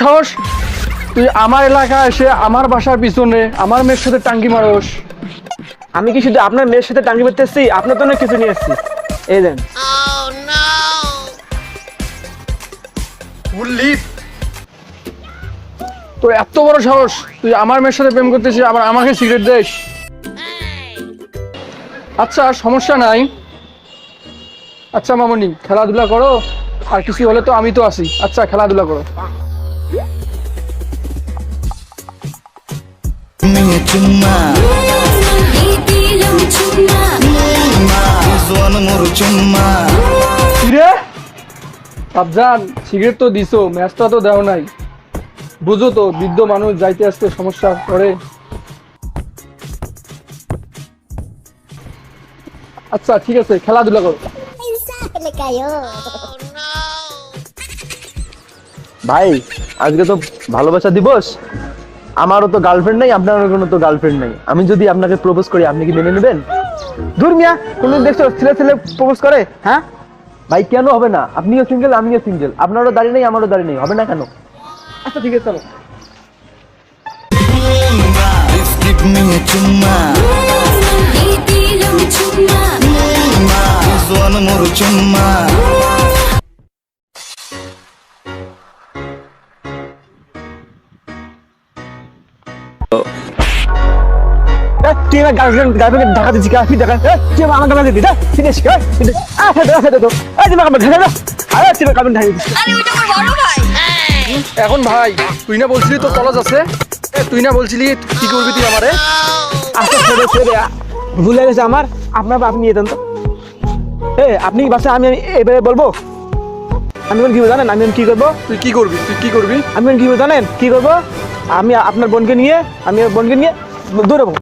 সাহস তুই আমার এলাকায় এসে আমার বাসার পিছনে আমার মেয়ের সাথে টাঙ্গি মারোস? আমি কি শুধু আপনার মেয়ের সাথে টাঙ্গি মারতে এসেছি? আপনার তো অনেক কিছু নিয়ে এসেছি, এই দেন। তোর এত বড় সাহস তুই আমার মেয়ের সাথে প্রেম করতেছিস, আবার আমাকে সিগারেট দিস? আচ্ছা সমস্যা নাই। আচ্ছা মামনি, খেলাধুলা করো, আর কিছু হলে তো আমি তো আছি। আচ্ছা খেলাধুলা করো। কিরে আফজান, সিগারেট তো দিছো, ম্যাচটা তো দেও নাই। বুঝো তো বৃদ্ধ মানুষ যাইতে আসতে সমস্যা করে। আচ্ছা ঠিক আছে, খেলাধুলা করো। ভাই আজকে তো ভালোবাসা দিবস, আমারও তো গার্লফ্রেন্ড নাই, আপনারও কোনো তো গার্লফ্রেন্ড নাই। আমি যদি আপনাকে প্রপোজ করি আপনি কি মেনে নেবেন? দূর মিয়া, কোনদিন দেখছো ছেলে ছেলে প্রপোজ করে? হ্যাঁ ভাই, কেন হবে না? আপনিও সিঙ্গেল আমিও সিঙ্গেল, আপনারও দাড়ি নেই আমারও দাড়ি নেই, হবে না কেন? আচ্ছা ঠিক আছে চলো। Give me a chumma. This one more chumma. তুই আমার গার্লফ্রেন্ড ঢাকা দিচ্ছি, তুই দেখা তুই আমার গার্লফ্রেন্ড দিদি ঠিক আছে? এখন ভাই তুই না বলছিলি তো কলেজ আছে, তুই না বলছিলি কি করবি তুই আমারে? ভুলে গেছে আমার, আপনার আপনি নিয়ে যেতেন তো। আপনি বাসা, আমি এবারে বলবো আমি কি জানেন? আমি কি করবো? তুই কি করবি? তুই কি করবি? আমি কি জানেন কি করবো? আমি আপনার বোনকে নিয়ে দৌড়াবো।